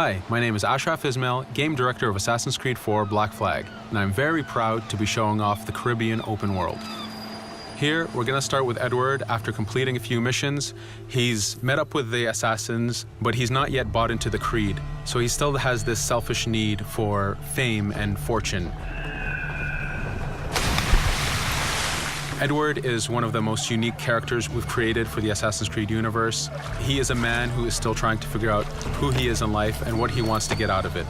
Hi, my name is Ashraf Ismail, Game Director of Assassin's Creed 4 Black Flag, and I'm very proud to be showing off the Caribbean open world. Here, we're going to start with Edward. After completing a few missions, he's met up with the assassins, but he's not yet bought into the creed, so he still has this selfish need for fame and fortune. Edward is one of the most unique characters we've created for the Assassin's Creed universe. He is a man who is still trying to figure out who he is in life and what he wants to get out of it.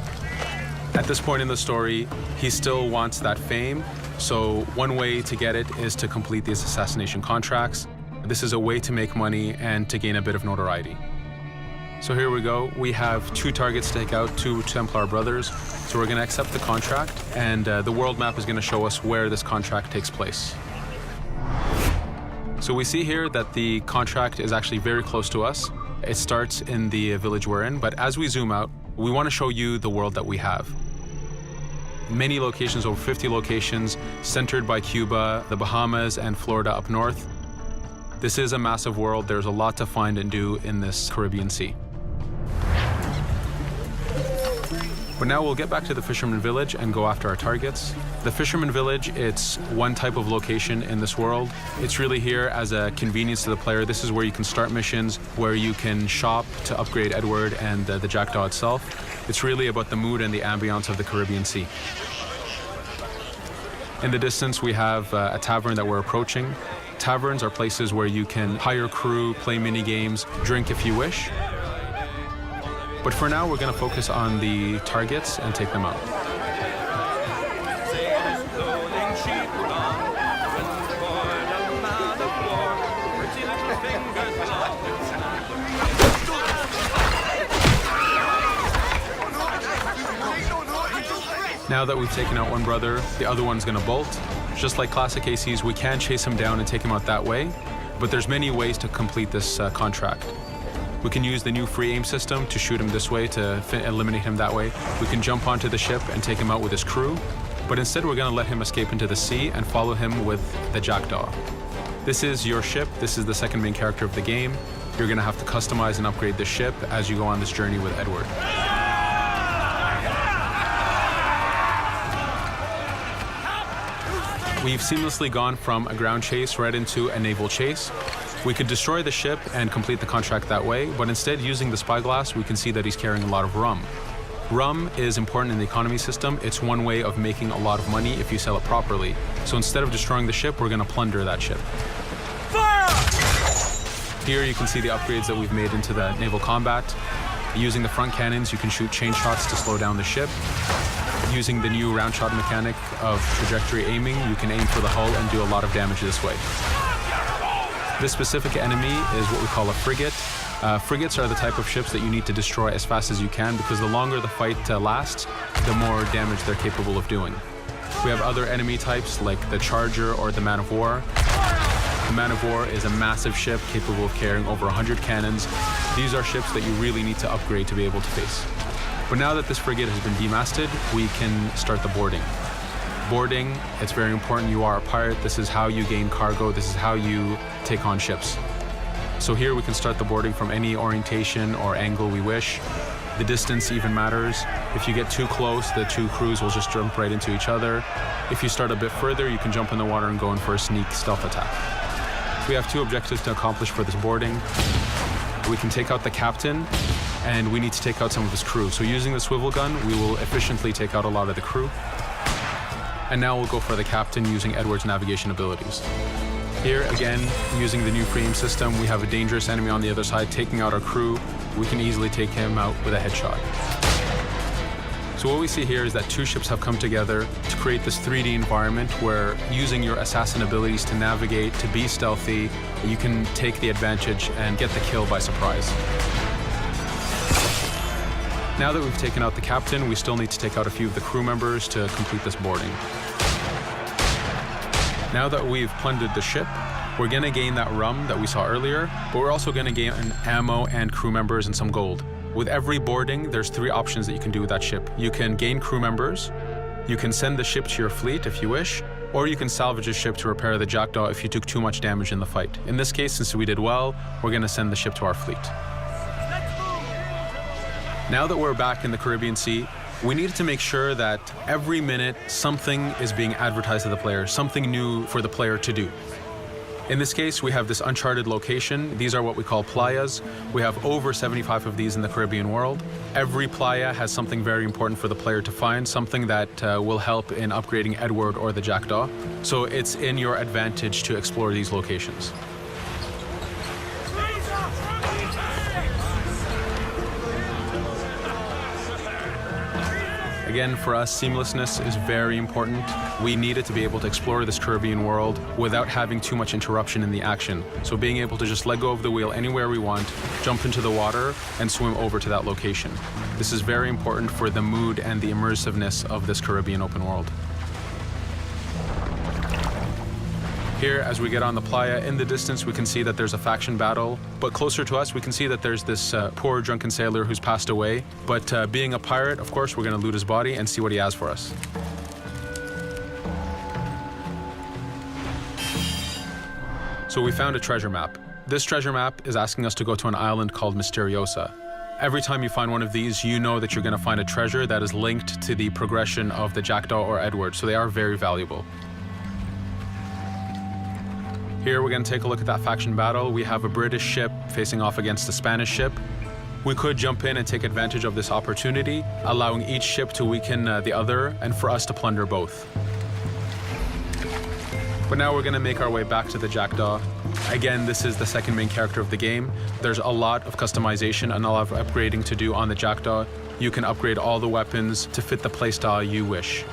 At this point in the story, he still wants that fame, so one way to get it is to complete these assassination contracts. This is a way to make money and to gain a bit of notoriety. So here we go. We have 2 targets to take out, 2 Templar brothers. So we're going to accept the contract, and the world map is going to show us where this contract takes place. So we see here that the contract is actually very close to us. It starts in the village we're in, but as we zoom out, we want to show you the world that we have. Many locations, over 50 locations, centered by Cuba, the Bahamas, and Florida up north. This is a massive world. There's a lot to find and do in this Caribbean Sea. But now we'll get back to the Fisherman Village and go after our targets. The Fisherman Village, it's one type of location in this world. It's really here as a convenience to the player. This is where you can start missions, where you can shop to upgrade Edward and the Jackdaw itself. It's really about the mood and the ambiance of the Caribbean Sea. In the distance, we have a tavern that we're approaching. Taverns are places where you can hire crew, play mini games, drink if you wish. But for now, we're going to focus on the targets and take them out. Now that we've taken out one brother, the other one's going to bolt. Just like classic ACs, we can chase him down and take him out that way, but there's many ways to complete this contract. We can use the new free aim system to shoot him this way, to eliminate him that way. We can jump onto the ship and take him out with his crew, but instead we're going to let him escape into the sea and follow him with the Jackdaw. This is your ship. This is the second main character of the game. You're going to have to customize and upgrade the ship as you go on this journey with Edward. We've seamlessly gone from a ground chase right into a naval chase. We could destroy the ship and complete the contract that way, but instead, using the spyglass, we can see that he's carrying a lot of rum. Rum is important in the economy system. It's one way of making a lot of money if you sell it properly. So instead of destroying the ship, we're going to plunder that ship. Fire! Here you can see the upgrades that we've made into the naval combat. Using the front cannons, you can shoot chain shots to slow down the ship. Using the new round shot mechanic of trajectory aiming, you can aim for the hull and do a lot of damage this way. This specific enemy is what we call a frigate. Frigates are the type of ships that you need to destroy as fast as you can, because the longer the fight lasts, the more damage they're capable of doing. We have other enemy types like the Charger or the Man of War. The Man of War is a massive ship capable of carrying over 100 cannons. These are ships that you really need to upgrade to be able to face. But now that this frigate has been demasted, we can start the boarding. Boarding, it's very important. You are a pirate. This is how you gain cargo. This is how you take on ships. So here we can start the boarding from any orientation or angle we wish. The distance even matters. If you get too close, the 2 crews will just jump right into each other. If you start a bit further, you can jump in the water and go in for a sneak stealth attack. We have 2 objectives to accomplish for this boarding. We can take out the captain, and we need to take out some of his crew. So using the swivel gun, we will efficiently take out a lot of the crew. And now we'll go for the captain using Edward's navigation abilities. Here, again, using the new free aim system, we have a dangerous enemy on the other side taking out our crew. We can easily take him out with a headshot. So what we see here is that 2 ships have come together to create this 3D environment where, using your assassin abilities to navigate, to be stealthy, you can take the advantage and get the kill by surprise. Now that we've taken out the captain, we still need to take out a few of the crew members to complete this boarding. Now that we've plundered the ship, we're going to gain that rum that we saw earlier, but we're also going to gain ammo and crew members and some gold. With every boarding, there's 3 options that you can do with that ship. You can gain crew members, you can send the ship to your fleet if you wish, or you can salvage a ship to repair the Jackdaw if you took too much damage in the fight. In this case, since we did well, we're going to send the ship to our fleet. Now that we're back in the Caribbean Sea, we needed to make sure that every minute something is being advertised to the player, something new for the player to do. In this case, we have this uncharted location. These are what we call playas. We have over 75 of these in the Caribbean world. Every playa has something very important for the player to find, something that will help in upgrading Edward or the Jackdaw. So it's in your advantage to explore these locations. Again, for us, seamlessness is very important. We needed to be able to explore this Caribbean world without having too much interruption in the action. So being able to just let go of the wheel anywhere we want, jump into the water, and swim over to that location. This is very important for the mood and the immersiveness of this Caribbean open world. Here, as we get on the playa, in the distance, we can see that there's a faction battle. But closer to us, we can see that there's this poor drunken sailor who's passed away. But being a pirate, of course, we're going to loot his body and see what he has for us. So we found a treasure map. This treasure map is asking us to go to an island called Mysteriosa. Every time you find one of these, you know that you're going to find a treasure that is linked to the progression of the Jackdaw or Edward, so they are very valuable. Here we're going to take a look at that faction battle. We have a British ship facing off against a Spanish ship. We could jump in and take advantage of this opportunity, allowing each ship to weaken the other and for us to plunder both. But now we're going to make our way back to the Jackdaw. Again, this is the second main character of the game. There's a lot of customization and a lot of upgrading to do on the Jackdaw. You can upgrade all the weapons to fit the playstyle you wish.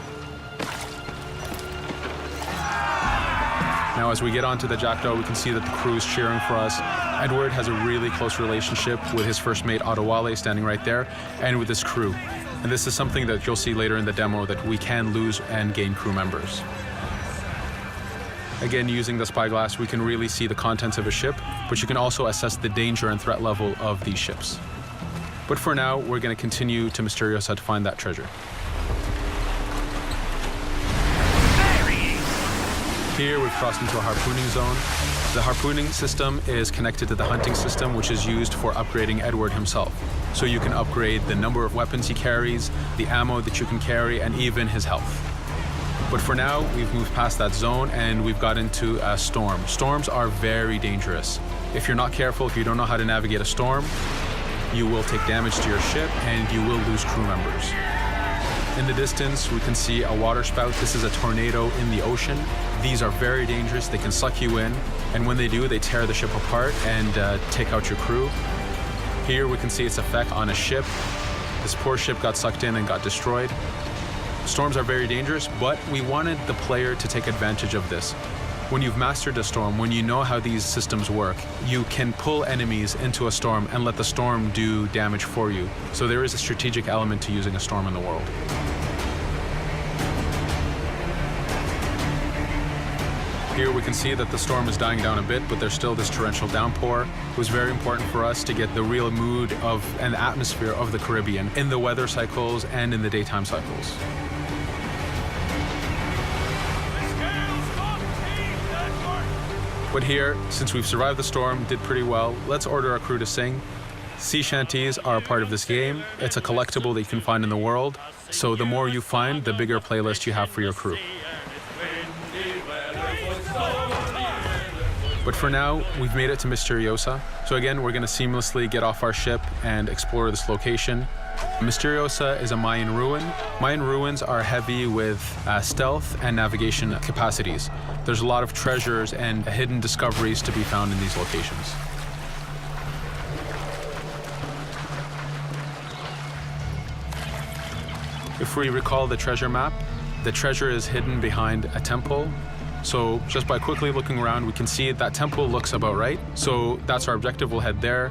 Now, as we get onto the Jackdaw, we can see that the crew is cheering for us. Edward has a really close relationship with his first mate, Adewale, standing right there, and with his crew. And this is something that you'll see later in the demo, that we can lose and gain crew members. Again, using the spyglass, we can really see the contents of a ship, but you can also assess the danger and threat level of these ships. But for now, we're going to continue to Mysteriosa to find that treasure. Here we've crossed into a harpooning zone. The harpooning system is connected to the hunting system, which is used for upgrading Edward himself. So you can upgrade the number of weapons he carries, the ammo that you can carry, and even his health. But for now, we've moved past that zone and we've got into a storm. Storms are very dangerous. If you're not careful, if you don't know how to navigate a storm, you will take damage to your ship and you will lose crew members. In the distance, we can see a water spout. This is a tornado in the ocean. These are very dangerous. They can suck you in, and when they do, they tear the ship apart and take out your crew. Here we can see its effect on a ship. This poor ship got sucked in and got destroyed. Storms are very dangerous, but we wanted the player to take advantage of this. When you've mastered a storm, when you know how these systems work, you can pull enemies into a storm and let the storm do damage for you. So there is a strategic element to using a storm in the world. Here we can see that the storm is dying down a bit, but there's still this torrential downpour. It was very important for us to get the real mood of and atmosphere of the Caribbean in the weather cycles and in the daytime cycles. But here, since we've survived the storm, did pretty well, let's order our crew to sing. Sea shanties are a part of this game. It's a collectible that you can find in the world. So the more you find, the bigger playlist you have for your crew. But for now, we've made it to Mysteriosa. So again, we're going to seamlessly get off our ship and explore this location. Mysteriosa is a Mayan ruin. Mayan ruins are heavy with stealth and navigation capacities. There's a lot of treasures and hidden discoveries to be found in these locations. If we recall the treasure map, the treasure is hidden behind a temple. So just by quickly looking around, we can see that temple looks about right. So that's our objective. We'll head there.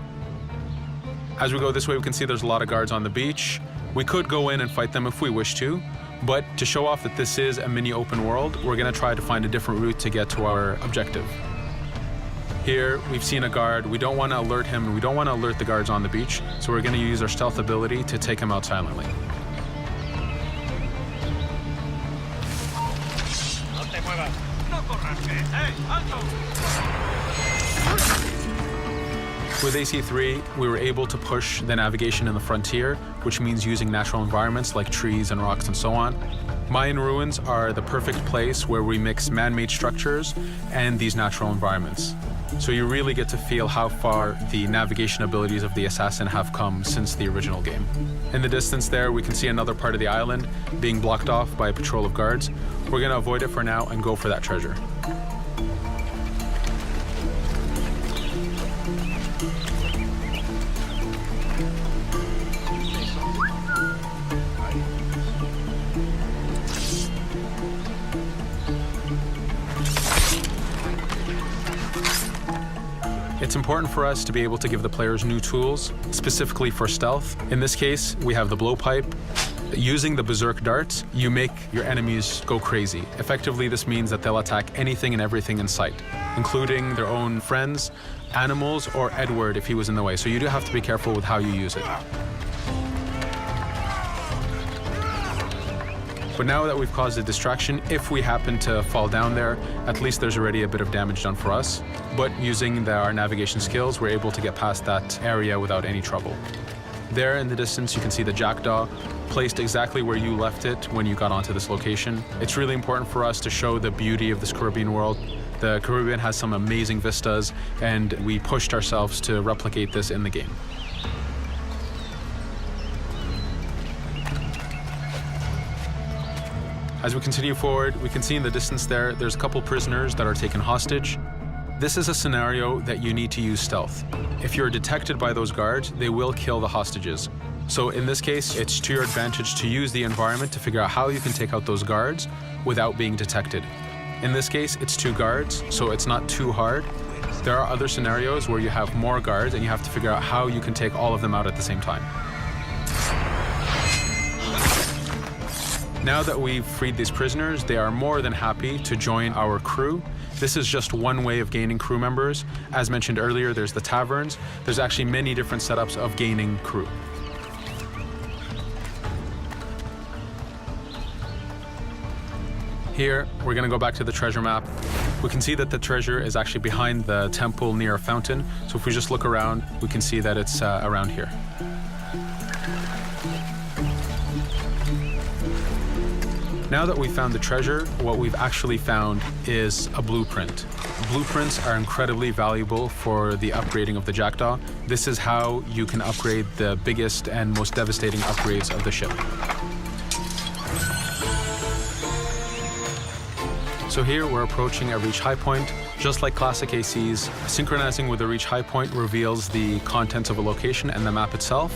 As we go this way, we can see there's a lot of guards on the beach. We could go in and fight them if we wish to, but to show off that this is a mini open world, we're going to try to find a different route to get to our objective. Here, we've seen a guard. We don't want to alert him, and we don't want to alert the guards on the beach, so we're going to use our stealth ability to take him out silently. With AC3, we were able to push the navigation in the frontier. which means using natural environments like trees and rocks and so on. Mayan ruins are the perfect place where we mix man-made structures and these natural environments. So you really get to feel how far the navigation abilities of the assassin have come since the original game. In the distance there, we can see another part of the island being blocked off by a patrol of guards. We're going to avoid it for now and go for that treasure. It's important for us to be able to give the players new tools, specifically for stealth. In this case, we have the blowpipe. Using the berserk darts, you make your enemies go crazy. Effectively, this means that they'll attack anything and everything in sight, including their own friends, animals, or Edward if he was in the way. So you do have to be careful with how you use it. But now that we've caused a distraction, if we happen to fall down there, at least there's already a bit of damage done for us. But using our navigation skills, we're able to get past that area without any trouble. There in the distance, you can see the jackdaw placed exactly where you left it when you got onto this location. It's really important for us to show the beauty of this Caribbean world. The Caribbean has some amazing vistas, and we pushed ourselves to replicate this in the game. As we continue forward, we can see in the distance there's a couple prisoners that are taken hostage. This is a scenario that you need to use stealth. If you're detected by those guards, they will kill the hostages. So in this case, it's to your advantage to use the environment to figure out how you can take out those guards without being detected. In this case, it's 2 guards, so it's not too hard. There are other scenarios where you have more guards and you have to figure out how you can take all of them out at the same time. Now that we've freed these prisoners, they are more than happy to join our crew. This is just one way of gaining crew members. As mentioned earlier, there's the taverns. There's actually many different setups of gaining crew. Here, we're going to go back to the treasure map. We can see that the treasure is actually behind the temple near a fountain. So if we just look around, we can see that it's around here. Now that we've found the treasure, what we've actually found is a blueprint. Blueprints are incredibly valuable for the upgrading of the jackdaw. This is how you can upgrade the biggest and most devastating upgrades of the ship. So here we're approaching a reach high point. Just like classic ACs, synchronizing with a reach high point reveals the contents of a location and the map itself.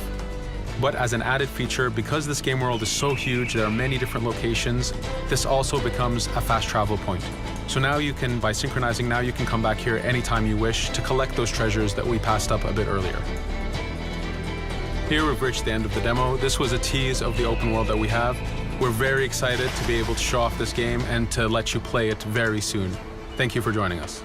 But as an added feature, because this game world is so huge, there are many different locations, this also becomes a fast travel point. So now you can, by synchronizing, now you can come back here anytime you wish to collect those treasures that we passed up a bit earlier. Here we've reached the end of the demo. This was a tease of the open world that we have. We're very excited to be able to show off this game and to let you play it very soon. Thank you for joining us.